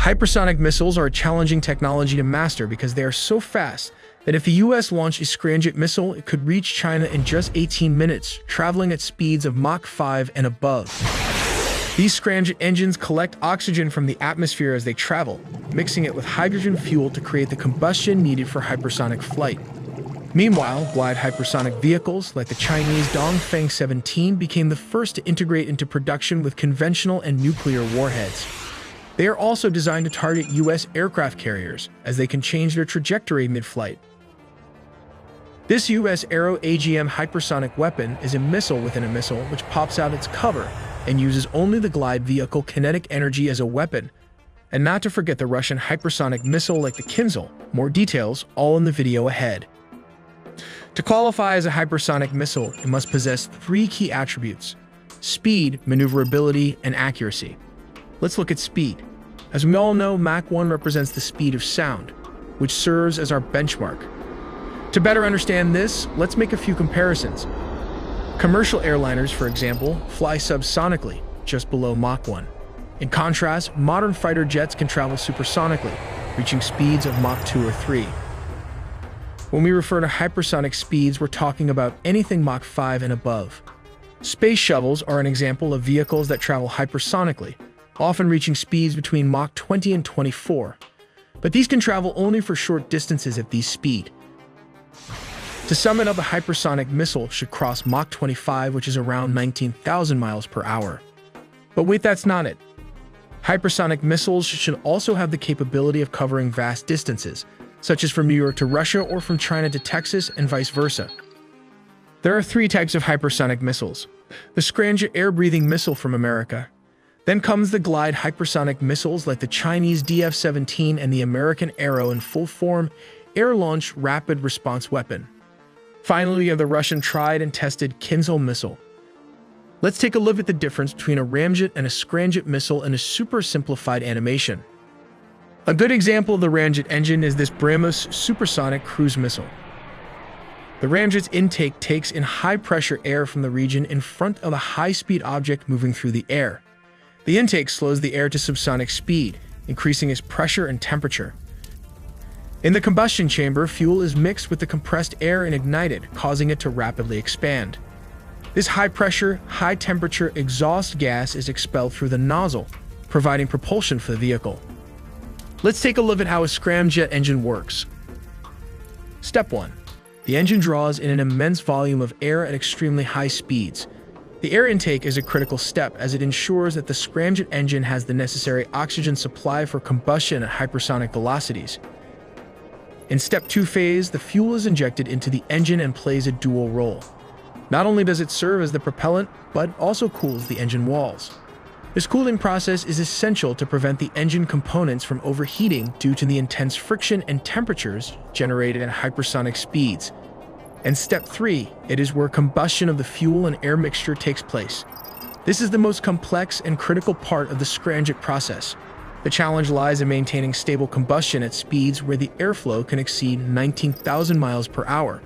Hypersonic missiles are a challenging technology to master because they are so fast that if the US launched a scramjet missile, it could reach China in just 18 minutes, traveling at speeds of Mach 5 and above. These scramjet engines collect oxygen from the atmosphere as they travel, mixing it with hydrogen fuel to create the combustion needed for hypersonic flight. Meanwhile, glide hypersonic vehicles like the Chinese Dongfeng 17 became the first to integrate into production with conventional and nuclear warheads. They are also designed to target US aircraft carriers, as they can change their trajectory mid-flight. This US Aero AGM hypersonic weapon is a missile within a missile which pops out its cover and uses only the glide vehicle kinetic energy as a weapon. And not to forget the Russian hypersonic missile like the Kinzhal. More details, all in the video ahead. To qualify as a hypersonic missile, it must possess 3 key attributes: speed, maneuverability, and accuracy. Let's look at speed. As we all know, Mach 1 represents the speed of sound, which serves as our benchmark. To better understand this, let's make a few comparisons. Commercial airliners, for example, fly subsonically, just below Mach 1. In contrast, modern fighter jets can travel supersonically, reaching speeds of Mach 2 or 3. When we refer to hypersonic speeds, we're talking about anything Mach 5 and above. Space shuttles are an example of vehicles that travel hypersonically, often reaching speeds between Mach 20 and 24. But these can travel only for short distances at this speed. To sum it up, a hypersonic missile should cross Mach 25, which is around 19,000 miles per hour. But wait, that's not it. Hypersonic missiles should also have the capability of covering vast distances, such as from New York to Russia or from China to Texas and vice versa. There are 3 types of hypersonic missiles. The Scramjet air-breathing missile from America. Then comes the glide hypersonic missiles like the Chinese DF-17 and the American Arrow in full-form air-launched rapid response weapon. Finally, we have the Russian tried and tested Kinzhal missile. Let's take a look at the difference between a ramjet and a scramjet missile in a super simplified animation. A good example of the ramjet engine is this BrahMos supersonic cruise missile. The ramjet's intake takes in high-pressure air from the region in front of a high-speed object moving through the air. The intake slows the air to subsonic speed, increasing its pressure and temperature. In the combustion chamber, fuel is mixed with the compressed air and ignited, causing it to rapidly expand. This high-pressure, high-temperature exhaust gas is expelled through the nozzle, providing propulsion for the vehicle. Let's take a look at how a scramjet engine works. Step 1. The engine draws in an immense volume of air at extremely high speeds. The air intake is a critical step as it ensures that the scramjet engine has the necessary oxygen supply for combustion at hypersonic velocities. In Step 2 phase, the fuel is injected into the engine and plays a dual role. Not only does it serve as the propellant, but also cools the engine walls. This cooling process is essential to prevent the engine components from overheating due to the intense friction and temperatures generated at hypersonic speeds. And Step 3, it is where combustion of the fuel and air mixture takes place. This is the most complex and critical part of the scramjet process. The challenge lies in maintaining stable combustion at speeds where the airflow can exceed 19,000 miles per hour.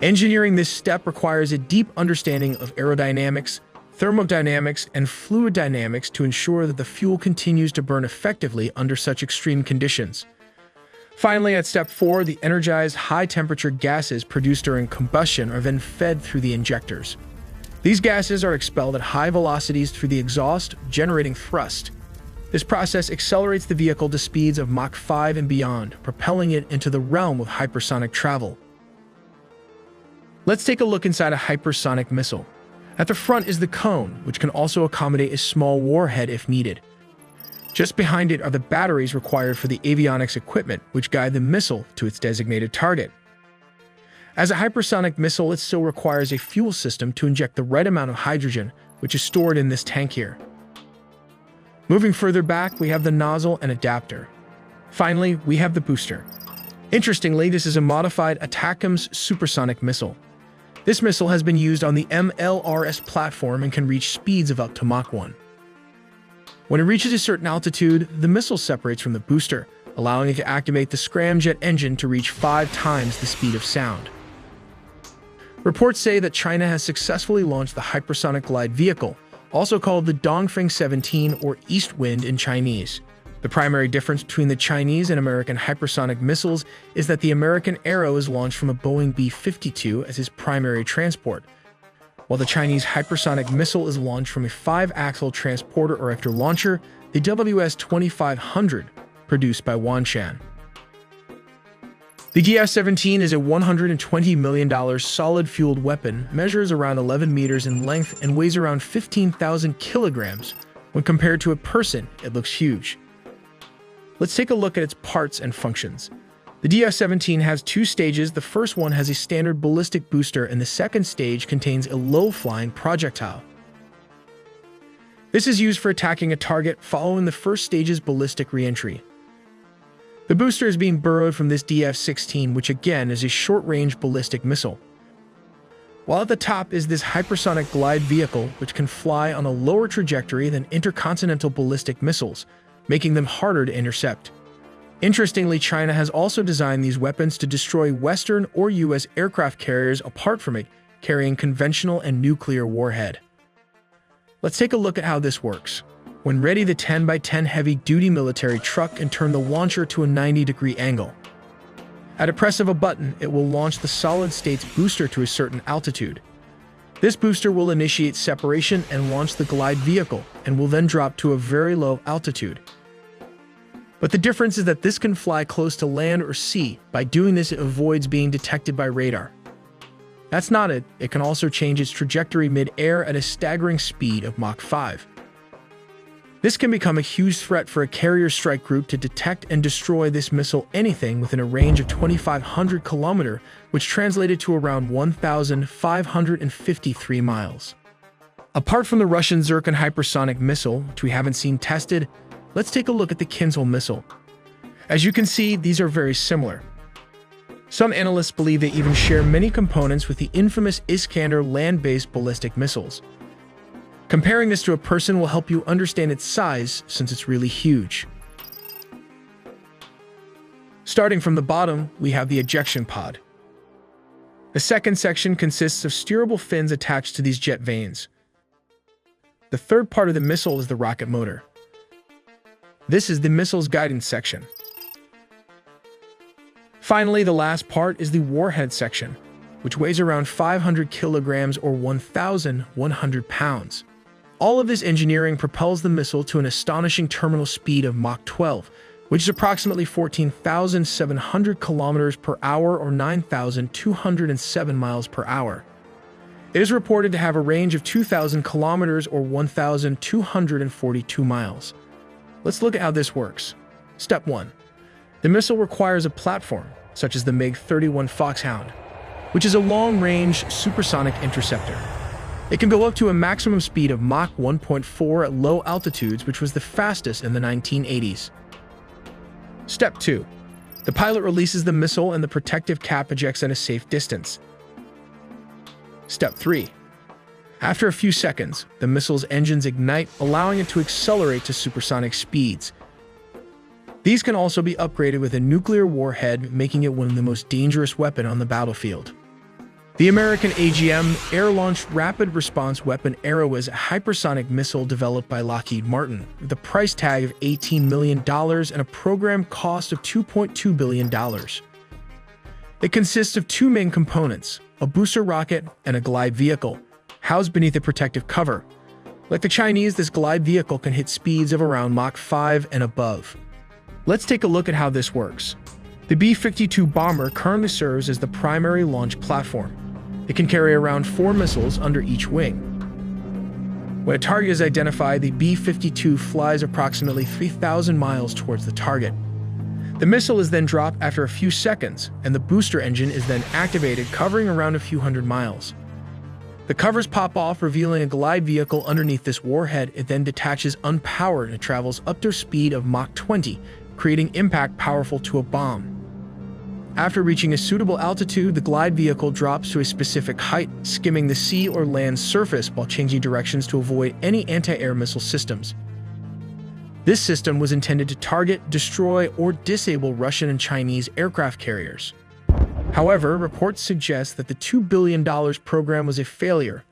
Engineering this step requires a deep understanding of aerodynamics, thermodynamics, and fluid dynamics to ensure that the fuel continues to burn effectively under such extreme conditions. Finally, at Step 4, the energized high-temperature gases produced during combustion are then fed through the injectors. These gases are expelled at high velocities through the exhaust, generating thrust. This process accelerates the vehicle to speeds of Mach 5 and beyond, propelling it into the realm of hypersonic travel. Let's take a look inside a hypersonic missile. At the front is the cone, which can also accommodate a small warhead if needed. Just behind it are the batteries required for the avionics equipment, which guide the missile to its designated target. As a hypersonic missile, it still requires a fuel system to inject the right amount of hydrogen, which is stored in this tank here. Moving further back, we have the nozzle and adapter. Finally, we have the booster. Interestingly, this is a modified ATACMS supersonic missile. This missile has been used on the MLRS platform and can reach speeds of up to Mach 1. When it reaches a certain altitude, the missile separates from the booster, allowing it to activate the scramjet engine to reach 5 times the speed of sound. Reports say that China has successfully launched the hypersonic glide vehicle, also called the Dongfeng 17 or East Wind in Chinese. The primary difference between the Chinese and American hypersonic missiles is that the American Arrow is launched from a Boeing B-52 as its primary transport, while the Chinese hypersonic missile is launched from a 5-axle transporter or after launcher, the WS-2500, produced by Wanshan. The DS-17 is a $120 million solid-fueled weapon, measures around 11 meters in length, and weighs around 15,000 kilograms. When compared to a person, it looks huge. Let's take a look at its parts and functions. The DS-17 has 2 stages. The first one has a standard ballistic booster, and the second stage contains a low-flying projectile. This is used for attacking a target following the first stage's ballistic re-entry. The booster is being borrowed from this DS-16, which again is a short-range ballistic missile. While at the top is this hypersonic glide vehicle, which can fly on a lower trajectory than intercontinental ballistic missiles, making them harder to intercept. Interestingly, China has also designed these weapons to destroy Western or U.S. aircraft carriers apart from it carrying conventional and nuclear warhead. Let's take a look at how this works. When ready, the 10x10 heavy-duty military truck can turn the launcher to a 90-degree angle. At a press of a button, it will launch the solid-state booster to a certain altitude. This booster will initiate separation and launch the glide vehicle, and will then drop to a very low altitude. But the difference is that this can fly close to land or sea. By doing this, it avoids being detected by radar. That's not it. It can also change its trajectory mid-air at a staggering speed of Mach 5. This can become a huge threat for a carrier strike group to detect and destroy this missile anything within a range of 2,500 kilometers, which translated to around 1,553 miles. Apart from the Russian Zircon hypersonic missile, which we haven't seen tested, let's take a look at the Kinzhal missile. As you can see, these are very similar. Some analysts believe they even share many components with the infamous Iskander land-based ballistic missiles. Comparing this to a person will help you understand its size, since it's really huge. Starting from the bottom, we have the ejection pod. The second section consists of steerable fins attached to these jet vanes. The third part of the missile is the rocket motor. This is the missile's guidance section. Finally, the last part is the warhead section, which weighs around 500 kilograms or 1,100 pounds. All of this engineering propels the missile to an astonishing terminal speed of Mach 12, which is approximately 14,700 kilometers per hour or 9,207 miles per hour. It is reported to have a range of 2,000 kilometers or 1,242 miles. Let's look at how this works. Step 1. The missile requires a platform, such as the MiG-31 Foxhound, which is a long-range supersonic interceptor. It can go up to a maximum speed of Mach 1.4 at low altitudes, which was the fastest in the 1980s. Step 2. The pilot releases the missile and the protective cap ejects at a safe distance. Step 3. After a few seconds, the missile's engines ignite, allowing it to accelerate to supersonic speeds. These can also be upgraded with a nuclear warhead, making it one of the most dangerous weapons on the battlefield. The American AGM, Air-Launched Rapid Response Weapon Arrow, is a hypersonic missile developed by Lockheed Martin, with a price tag of $18 million and a program cost of $2.2 billion. It consists of 2 main components, a booster rocket and a glide vehicle, housed beneath a protective cover. Like the Chinese, this glide vehicle can hit speeds of around Mach 5 and above. Let's take a look at how this works. The B-52 bomber currently serves as the primary launch platform. It can carry around 4 missiles under each wing. When a target is identified, the B-52 flies approximately 3,000 miles towards the target. The missile is then dropped after a few seconds, and the booster engine is then activated, covering around a few hundred miles. The covers pop off, revealing a glide vehicle underneath this warhead. It then detaches unpowered and travels up to a speed of Mach 20, creating impact powerful to a bomb. After reaching a suitable altitude, the glide vehicle drops to a specific height, skimming the sea or land surface while changing directions to avoid any anti-air missile systems. This system was intended to target, destroy, or disable Russian and Chinese aircraft carriers. However, reports suggest that the $2 billion program was a failure,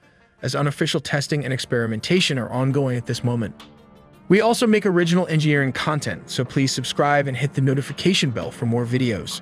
as unofficial testing and experimentation are ongoing at this moment. We also make original engineering content, so please subscribe and hit the notification bell for more videos.